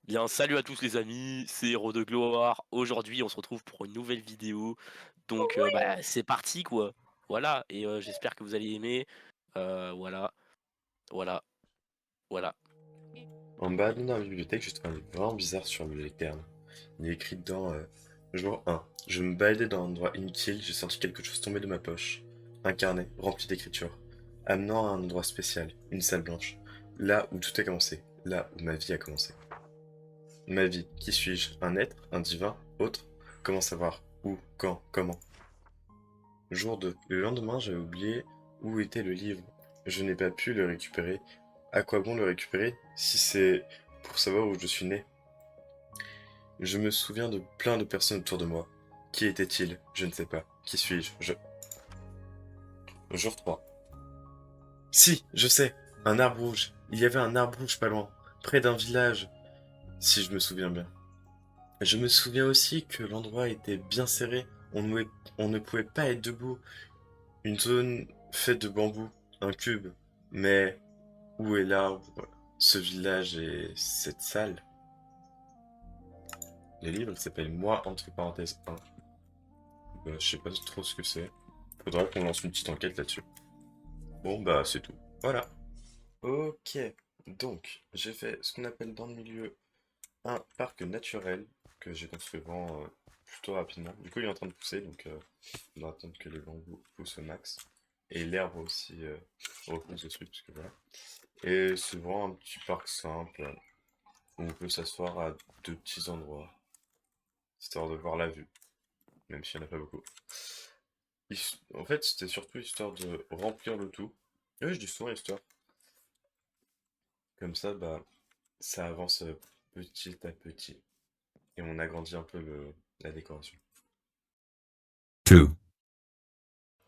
Bien, salut à tous les amis, c'est Héros de Gloire. Aujourd'hui, on se retrouve pour une nouvelle vidéo. Donc, c'est parti quoi. Voilà, et j'espère que vous allez aimer. Voilà, voilà, voilà. En me baladant dans la bibliothèque, j'ai trouvé un livre vraiment bizarre sur le terme. Il est écrit dedans jour 1. Je me baladais dans un endroit inutile, j'ai senti quelque chose tomber de ma poche. Un carnet rempli d'écriture, amenant à un endroit spécial, une salle blanche. Là où tout a commencé, là où ma vie a commencé. Ma vie, qui suis-je? Un être? Un divin? Autre? Comment savoir? Où? Quand? Comment? Jour 2. Le lendemain, j'avais oublié où était le livre. Je n'ai pas pu le récupérer. À quoi bon le récupérer si c'est pour savoir où je suis né? Je me souviens de plein de personnes autour de moi. Qui était-il? Je ne sais pas. Qui suis-je? Jour 3. Si, je sais. Un arbre rouge. Il y avait un arbre rouge pas loin. Près d'un village. Si je me souviens bien. Je me souviens aussi que l'endroit était bien serré. On ne pouvait pas être debout. Une zone faite de bambou. Un cube. Mais où est l'arbre? Ce village et cette salle? Le livre, il s'appelle Moi entre parenthèses 1. Je sais pas trop ce que c'est. Faudra qu'on lance une petite enquête là-dessus. Bon, bah, c'est tout. Voilà. Ok. Donc, j'ai fait ce qu'on appelle dans le milieu un parc naturel que j'ai construit vraiment plutôt rapidement. Du coup, il est en train de pousser, donc on va attendre que les bambous poussent au max. Et l'herbe aussi repousse dessus, parce que voilà. Et c'est vraiment un petit parc simple où on peut s'asseoir à deux petits endroits, histoire de voir la vue, même s'il n'y en a pas beaucoup. En fait, c'était surtout histoire de remplir le tout. Oui, je dis souvent histoire. Comme ça, bah, ça avance petit à petit. Et on agrandit un peu la décoration. Two.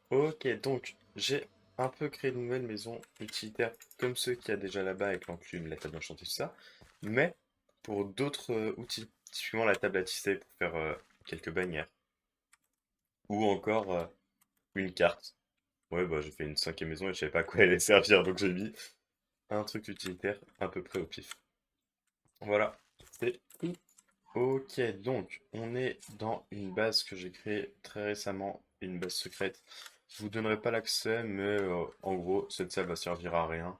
Ok, donc j'ai un peu créé de nouvelles maisons utilitaires comme ceux qu'il y a déjà là-bas avec l'enclume, la table enchantée, tout ça. Mais pour d'autres outils. Typiquement la table à tisser pour faire quelques bannières. Ou encore une carte. Ouais, bah j'ai fait une cinquième maison et je savais pas à quoi elle allait servir, donc j'ai mis un truc utilitaire à peu près au pif. Voilà, c'est tout. Ok, donc on est dans une base que j'ai créée très récemment, une base secrète. Je vous donnerai pas l'accès, mais en gros, cette salle va servir à rien.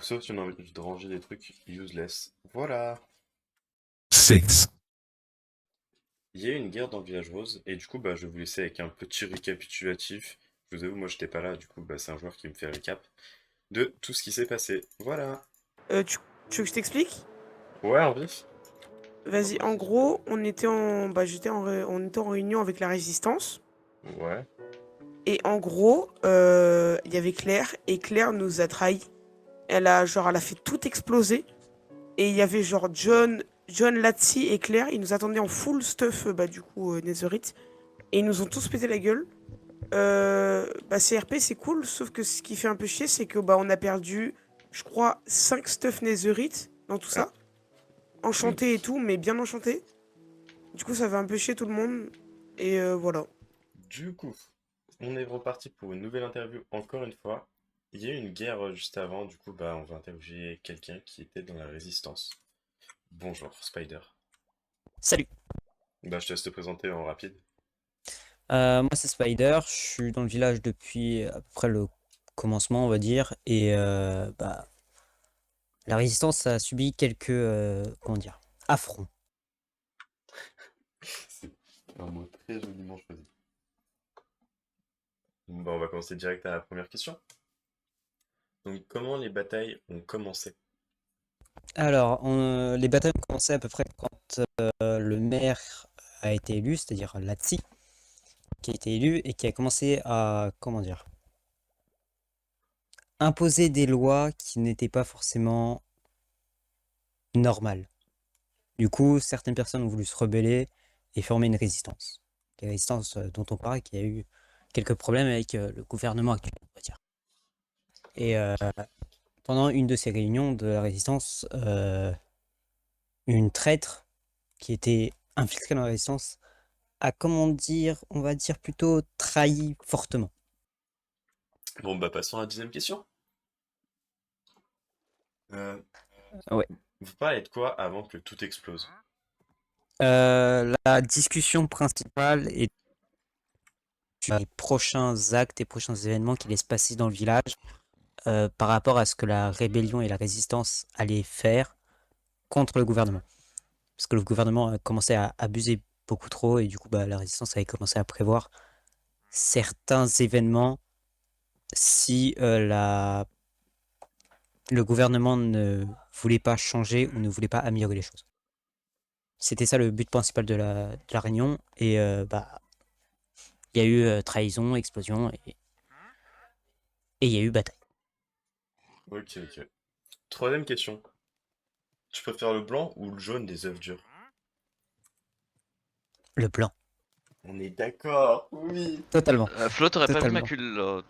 Sauf si on a envie de ranger des trucs useless. Voilà. Six. Il y a eu une guerre dans le village rose, et du coup, bah, je vais vous laisser avec un petit récapitulatif. Je vous avoue, moi j'étais pas là, du coup, bah, c'est un joueur qui me fait le récap de tout ce qui s'est passé. Voilà. Tu veux que je t'explique? Ouais, en vif. Vas-y, en gros, on était en réunion avec la Résistance. Ouais. Et en gros, il y avait Claire. Et Claire nous a trahis. Elle a fait tout exploser. Et il y avait genre John, Lazzi et Claire. Ils nous attendaient en full stuff, du coup, Netherite. Et ils nous ont tous pété la gueule. CRP, c'est cool. Sauf que ce qui fait un peu chier, c'est que on a perdu, je crois, 5 stuff Netherite dans tout Ah. ça. Enchanté et tout, mais bien enchanté. Du coup, ça fait un peu chier tout le monde. Et voilà. Du coup, on est reparti pour une nouvelle interview encore une fois. Il y a eu une guerre juste avant, du coup, bah, on va interviewer quelqu'un qui était dans la résistance. Bonjour, Spider. Salut, Bah, je te laisse te présenter en rapide. moi c'est Spider, je suis dans le village depuis à peu près le commencement on va dire et la résistance a subi quelques comment dire affronts. C'est un mot très joliment choisi. Bon, bah, on va commencer direct à la première question. Donc, comment les batailles ont commencé? Alors les batailles ont commencé à peu près quand le maire a été élu, c'est-à-dire Latsi qui a été élu et qui a commencé à comment dire imposer des lois qui n'étaient pas forcément normales. Du coup, certaines personnes ont voulu se rebeller et former une résistance. La résistance dont on parle, qui a eu quelques problèmes avec le gouvernement actuel, on va dire. Et pendant une de ces réunions de la résistance, une traître qui était infiltrée dans la résistance a, comment dire, on va dire plutôt trahi fortement. Bon, bah, passons à la deuxième question. Euh, Ouais. Vous parlez de quoi avant que tout explose? La discussion principale est sur les prochains actes et prochains événements qui allaient se passer dans le village par rapport à ce que la rébellion et la résistance allaient faire contre le gouvernement. Parce que le gouvernement a commencé à abuser beaucoup trop et du coup la résistance avait commencé à prévoir certains événements si le gouvernement ne voulait pas changer ou ne voulait pas améliorer les choses. C'était ça le but principal de la réunion et il y a eu trahison, explosion et il y a eu bataille. Ok, ok. Troisième question. Tu préfères le blanc ou le jaune des œufs durs? Le blanc, On est d'accord, oui. totalement, Flo, t'aurais pas vu ma totalement. culotte.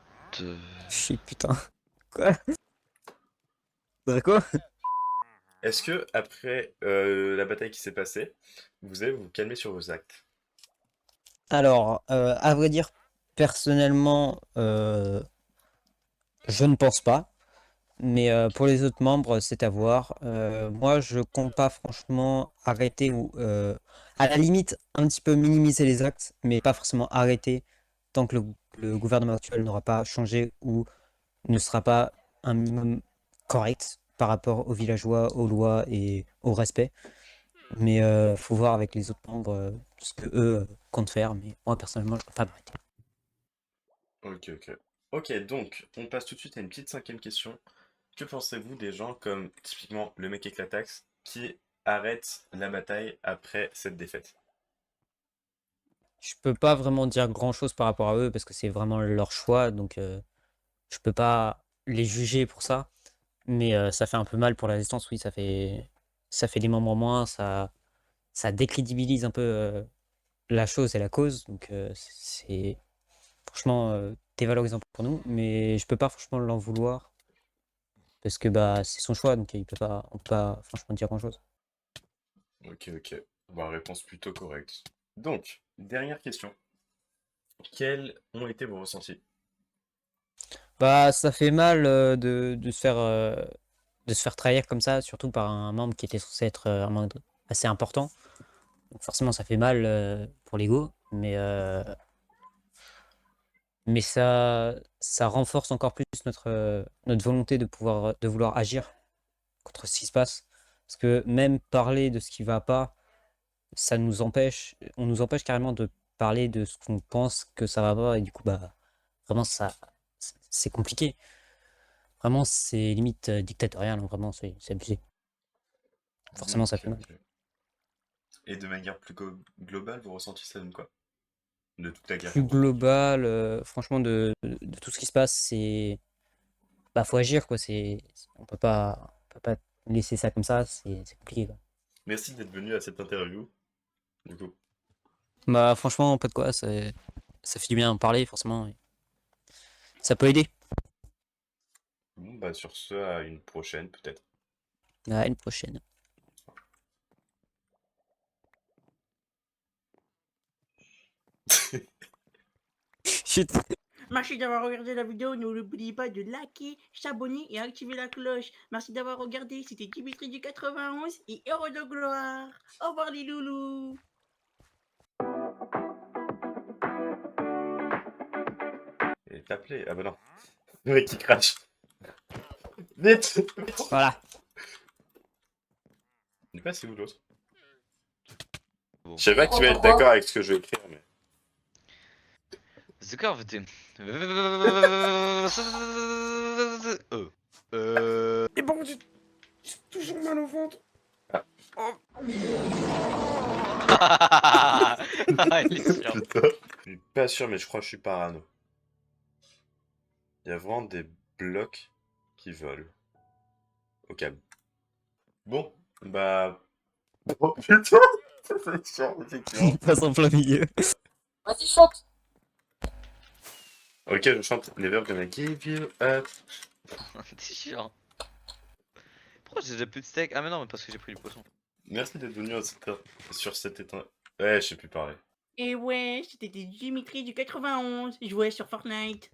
Putain. Quoi? Draco? Est-ce que, après la bataille qui s'est passée, vous allez vous calmer sur vos actes? Alors, à vrai dire, personnellement, je ne pense pas. Mais pour les autres membres, c'est à voir. Moi, je compte pas franchement arrêter ou à la limite un petit peu minimiser les actes, mais pas forcément arrêter tant que le gouvernement actuel n'aura pas changé ou ne sera pas un minimum correct par rapport aux villageois, aux lois et au respect. Mais faut voir avec les autres membres ce que eux comptent faire. Mais moi, personnellement, je ne vais pas m'arrêter. Ok, ok. Ok, donc, on passe tout de suite à une petite cinquième question. Que pensez-vous des gens comme, typiquement, le mec éclatax, qui arrête la bataille après cette défaite? Je peux pas vraiment dire grand-chose par rapport à eux parce que c'est vraiment leur choix, donc je peux pas les juger pour ça. Mais ça fait un peu mal pour la résistance, oui, ça fait des membres en moins, ça décrédibilise un peu la chose et la cause, donc c'est franchement dévalorisant pour nous, mais je peux pas franchement l'en vouloir parce que c'est son choix, donc on peut pas franchement dire grand-chose. Ok, ok. Bah, réponse plutôt correcte. Donc, dernière question. Quels ont été vos ressentis? Ça fait mal de se faire trahir comme ça, surtout par un membre qui était censé être un membre assez important. Donc forcément, ça fait mal pour l'ego, mais ça renforce encore plus notre volonté de vouloir agir contre ce qui se passe. Parce que même parler de ce qui va pas, on nous empêche carrément de parler de ce qu'on pense que ça va pas, et du coup, vraiment, c'est compliqué. Vraiment, c'est limite dictatorial, hein, vraiment, c'est abusé. Forcément, ça Ok, fait mal. ok. Et de manière plus globale, vos ressentis, ça donne quoi? De toute la guerre. Plus global, franchement, de tout ce qui se passe, faut agir, quoi. On peut pas laisser ça comme ça, c'est compliqué, quoi. Merci d'être venu à cette interview. Du coup. Franchement, pas de quoi, ça fait du bien d'en parler, forcément. Et ça peut aider. Bon, bah, sur ce, à une prochaine, peut-être. À une prochaine. Chut. Merci d'avoir regardé la vidéo. N'oubliez pas de liker, s'abonner et activer la cloche. Merci d'avoir regardé. C'était Dimitri du 91 et Héros de gloire. Au revoir les loulous. Et t'appeler. Ah bah non. Le mec qui crache. Vite! Voilà. Je sais pas si vous l'autre. Bon. Je sais pas que tu vas être d'accord avec ce que je vais écrire, mais. D'accord, Et bon, j'ai toujours mal au ventre. Oh. Ah, il est sûr. Putain. Je suis pas sûr, mais je crois que je suis parano. Il y a vraiment des blocs qui volent. Au calme. Bon, bah. Oh putain! Ça va être chiant, effectivement. Il passe en plein milieu. Vas-y, chante. Ok, je chante Never gonna give you up. T'es chiant. Pourquoi j'ai déjà plus de steak? Ah, mais non, mais parce que j'ai pris du poisson. Merci d'être venu sur cet état. Ouais, je sais plus parler. Et ouais, c'était Dimitri du 91. Je jouais sur Fortnite.